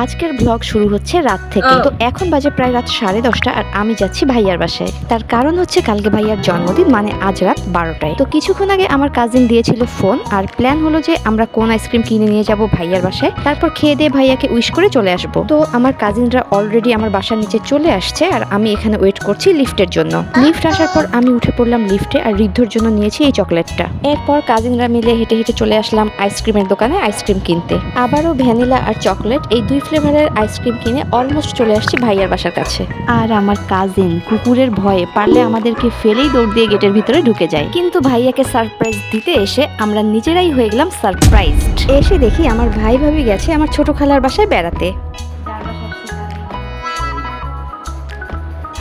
আজকের ব্লগ শুরু হচ্ছে রাত থেকে। তো এখন বাজে প্রায় রাত 10:30 আর আমি যাচ্ছি ভাইয়ার বাসায়। তার কারণ হচ্ছে কালকে ভাইয়ার জন্মদিন, মানে আজ রাত 12টায়। তো কিছুক্ষণ আগে আমার কাজিন দিয়েছিল ফোন, আর প্ল্যান হলো যে আমরা কোন আইসক্রিম কিনে নিয়ে যাব ভাইয়ার বাসায়, তারপর খেয়ে দিয়ে ভাইয়াকে উইশ করে চলে আসবো। তো আমার কাজিনরা অলরেডি আমার বাসার নিচে চলে আসছে আর আমি এখানে ওয়েট করছি লিফটের জন্য। লিফট আসার পর আমি উঠে পড়লাম লিফটে আর ঋদ্ধর জন্য নিয়েছি এই চকলেটটা। এরপর কাজিনরা মিলে হেঁটে হেঁটে চলে আসলাম আইসক্রিমের দোকানে আইসক্রিম কিনতে। আবারও ভ্যানিলা আর চকলেট এই দুই ফ্লেভারের আইসক্রিম কিনে অলমোস্ট চলে আসছি ভাইয়ার বাসার কাছে। আর আমার কাজিন কুকুরের ভয়ে পারলে আমাদেরকে ফেলেই দৌড় দিয়ে গেটের ভিতরে ঢুকে যায়, কিন্তু ভাইয়াকে সারপ্রাইজ দিতে এসে আমরা নিজেরাই হয়ে গেলাম সারপ্রাইজড। এসে দেখি আমার ভাই ভাবি গেছে আমার ছোট খালার বাসায় বেড়াতে।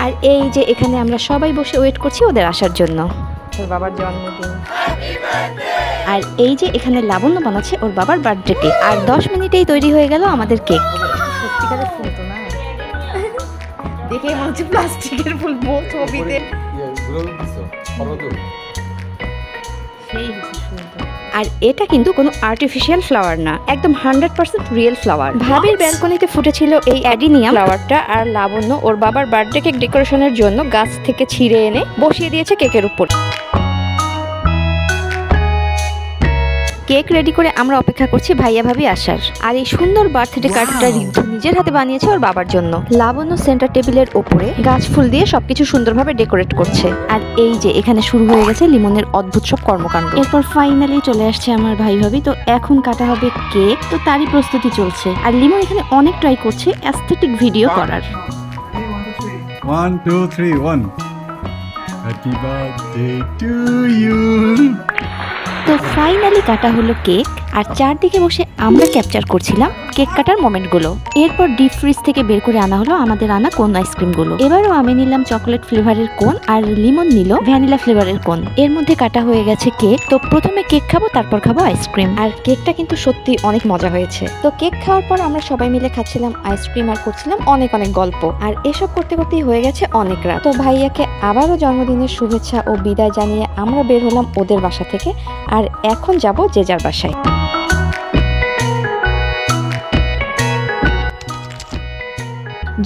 আর এই যে এখানে আমরা সবাই বসে ওয়েট করছি ওদের আসার জন্য। ওর বাবার জন্মদিন। আর এই যে এখানে লাবণ্য বানাচ্ছে ওর বাবার বার্থডে কেক। আর 10 মিনিটেই তৈরি হয়ে গেল আমাদের কেক। সত্যিকারের ফুল তো না, দেখে মনে হচ্ছে প্লাস্টিকের ফুল। ছবিতে আর এটা কিন্তু কোনো আর্টিফিশিয়াল ফ্লাওয়ার না, একদম 100% রিয়েল ফ্লাওয়ার। ভাবির ব্যালকনিতে ফুটেছিল এই অ্যাডিনিয়াম ফ্লাওয়ারটা, আর লাবণ্য ওর বাবার বার্থডে কেক ডেকোরেশনের জন্য গাছ থেকে ছিঁড়ে এনে বসিয়ে দিয়েছে কেকের উপর। কেক রেডি করে আমরা অপেক্ষা করছি ভাইয়া ভাবি আসার। আর এই সুন্দর বার্থডে কার্ডটা ঋদ্ধ নিজের হাতে বানিয়েছে ওর বাবার জন্য। লাবণ্য সেন্টার টেবিলের ওপরে গাছ ফুল দিয়ে সবকিছু সুন্দরভাবে ডেকোরেট করছে। আর এই যে এখানে শুরু হয়ে গেছে লিমনের অদ্ভুত সব কর্মকাণ্ড। এরপর ফাইনালি চলে আসছে আমার ভাই ভাবি। তো এখন কাটা হবে কেক, তো তারই প্রস্তুতি চলছে। আর লিমন এখানে অনেক ট্রাই করছে অ্যাস্থেটিক ভিডিও করার। 1 2 3 1 Happy birthday to you. তো ফাইনালি কাটা হলো কেক, আর চারদিকে বসে আমরা ক্যাপচার করছিলাম কেক কাটার মোমেন্টগুলো। এরপর ডিপ ফ্রিজ থেকে বের করে আনা হলো আমাদের আনা কোন আইসক্রিমগুলো। এবারও আমি নিলাম চকলেট ফ্লেভারের কোন আর লিমন নিল ভ্যানিলা ফ্লেভারের কোন। এর মধ্যে কাটা হয়ে গেছে কেক। তো প্রথমে কেক খাবো, তারপর খাবো আইসক্রিম। আর কেকটা কিন্তু সত্যি অনেক মজা হয়েছে। তো কেক খাওয়ার পর আমরা সবাই মিলে খাচ্ছিলাম আইসক্রিম আর করছিলাম অনেক অনেক গল্প। আর এসব করতে করতেই হয়ে গেছে অনেক রাত। তো ভাইয়াকে আবারও জন্মদিনের শুভেচ্ছা ও বিদায় জানিয়ে আমরা বের হলাম ওদের বাসা থেকে। আর এখন যাব যে যার বাসায়।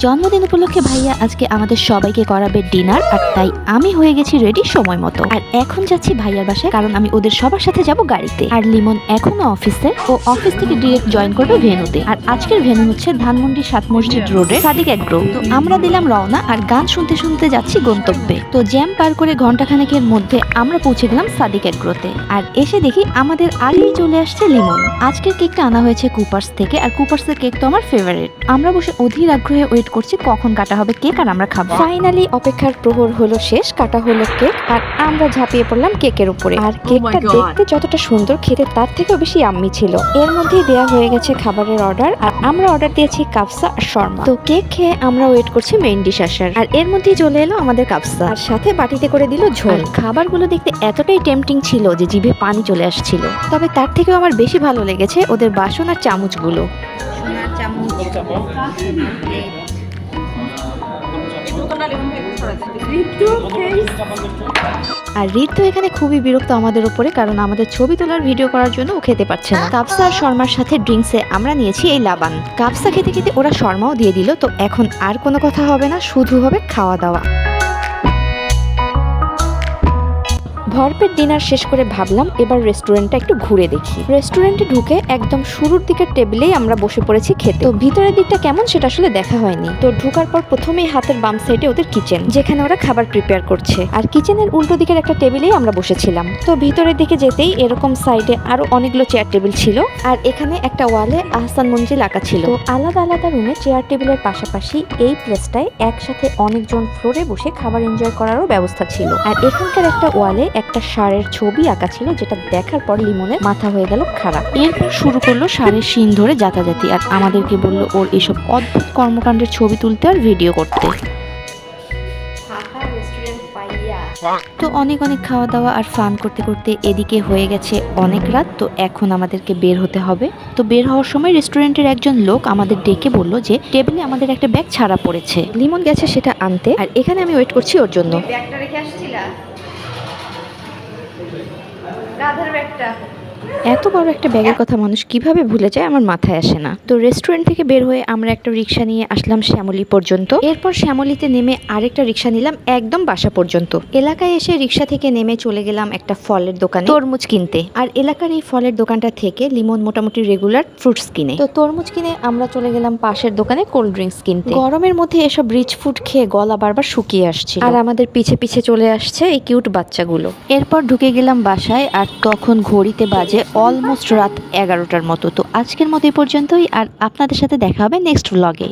জন্মদিন উপলক্ষে ভাইয়া আজকে আমাদের সবাইকে করাবে ডিনার, আর তাই আমি হয়ে গেছি রেডি সময় মতো। আর এখন যাচ্ছি ভাইয়ার বাসায়, কারণ আমি ওদের সবার সাথে যাব গাড়িতে। আর লিমন এখনো অফিসে, ও অফিস থেকে ডিরেক্ট জয়েন করবে ভেন্যুতে। আর আজকের ভেন্যু হচ্ছে ধানমন্ডি 7 মসজিদ রোডে সাদিক এগ্রো। তো আমরা দিলাম রওনা আর গান শুনতে শুনতে যাচ্ছি গন্তব্যে। তো জ্যাম পার করে ঘন্টাখানেকের মধ্যে আমরা পৌঁছে গেলাম সাদিক এগ্রোতে। আর এসে দেখি আমাদের আগেই চলে আসছে লিমন। আজকের কেকটা আনা হয়েছে কুপার্স থেকে, আর কুপার্সের কেক তো আমার ফেভারিট। আমরা বসে অধীর আগ্রহে ওয়েট করছি কখন কাটা হবে কেক আর আমরা খাবো। ফাইনালি অপেক্ষার প্রহর হলো শেষ, কাটা হলো কেক আর আমরা ঝাঁপিয়ে পড়লাম কেকের উপরে। আর কেকটা দেখতে যতটা সুন্দর, খেতে তার থেকেও বেশি ইয়াম্মি ছিল। এর মধ্যেই দেয়া হয়ে গেছে খাবারের অর্ডার, আর আমরা অর্ডার দিয়েছি কাফসা আর শর্মা। তো কেক খেয়ে আমরা ওয়েট করছি মেইন ডিশ আসার। আর এর মধ্যেই চলে এলো আমাদের কাফসা, আর সাথে বাটিতে করে দিল ঝোল। খাবারগুলো দেখতে এতটাই টেম্পটিং ছিল যে জিভে পানি চলে আসছিল। তবে তার থেকেও আমার বেশি ভালো লেগেছে ওদের বাসন আর চামচগুলো। আর ঋদ্ধ এখানে খুবই বিরক্ত আমাদের উপরে, কারণ আমাদের ছবি তোলার ভিডিও করার জন্য ও খেতে পারছে না। কাফসা আর শর্মার সাথে ড্রিঙ্কসে আমরা নিয়েছি এই লাবান। কাফসা খেতে খেতে ওরা শর্মাও দিয়ে দিল। তো এখন আর কোনো কথা হবে না, শুধু হবে খাওয়া দাওয়া। ভরপেট ডিনার শেষ করে ভাবলাম এবার রেস্টুরেন্টটা একটু ঘুরে দেখি। রেস্টুরেন্টে ঢুকে একদম শুরুর দিকের টেবিলেই আমরা বসে পড়েছি খেতে। তো ভিতরের দিকটা কেমন সেটা আসলে দেখা হয়নি। তো ঢোকার পর প্রথমেই হাতের বাম সাইডে ওদের কিচেন, যেখানে ওরা খাবার প্রিপেয়ার করছে। আর কিচেনের উল্টো দিকের একটা টেবিলেই আমরা বসেছিলাম। তো ভিতরের দিকে যেতেই এরকম সাইডে আরো অনেকগুলো চেয়ার টেবিল ছিল, আর এখানে একটা ওয়ালে আহসান মঞ্জিল আঁকা ছিল। তো আলাদা আলাদা রুমে চেয়ার টেবিলের পাশাপাশি এই প্লেসটায় একসাথে অনেকজন ফ্লোরে বসে খাবার এনজয় করারও ব্যবস্থা ছিল। আর এখানকার একটা ওয়ালে একটা ষাঁড়ের ছবি আঁকা ছিল, যেটা দেখার পর লিমনের মাথা হয়ে গেল খারাপ। এরপর শুরু করলো ষাঁড়ের শিং ধরে যাতাযাতি, আর আমাদেরকে বলল ওর এসব অদ্ভুত কর্মকাণ্ডের ছবি তুলতে আর ভিডিও করতে। তো অনেক অনেক খাওয়া দাওয়া আর ফান করতে করতে এদিকে হয়ে গেছে অনেক রাত। তো এখন আমাদেরকে বের হতে হবে। তো বের হওয়ার সময় রেস্টুরেন্টের একজন লোক আমাদের ডেকে বলল যে টেবিলে আমাদের একটা ব্যাগ ছাড়া পড়েছে। লিমন গেছে সেটা আনতে, আর এখানে আমি ওয়েট করছি ওর জন্য। ব্যাগটা রেখে আসছিলা, রাধার ব্যাগটা। এত বড় একটা ব্যাগের কথা মানুষ কিভাবে ভুলে যায় আমার মাথায় আসে না। তো রেস্টুরেন্ট থেকে বের হয়ে আমরা একটা রিক্সা নিয়ে আসলাম শ্যামলী পর্যন্ত। এরপর শ্যামলীতে নেমে আরেকটা রিক্সা নিলাম একদম বাসা পর্যন্ত। এলাকায় এসে রিক্সা থেকে নেমে চলে গেলাম একটা ফলের দোকানে তরমুজ কিনতে। আর এলাকার এই ফলের দোকানটা থেকে লিমন মোটামুটি রেগুলার ফ্রুটস কিনে। তো তরমুজ কিনে আমরা চলে গেলাম পাশের দোকানে কোল্ড ড্রিঙ্কস কিনতে। গরমের মধ্যে এসব রিচ ফুড খেয়ে গলা বারবার শুকিয়ে আসছে, আর আমাদের পিছে পিছে চলে আসছে এই কিউট বাচ্চাগুলো। এরপর ঢুকে গেলাম বাসায়, আর তখন ঘড়িতে বাজে অলমোস্ট রাত 11টার মতো। তো আজকের মতো এই পর্যন্তই, আর আপনাদের সাথে দেখা হবে নেক্সট ব্লগে।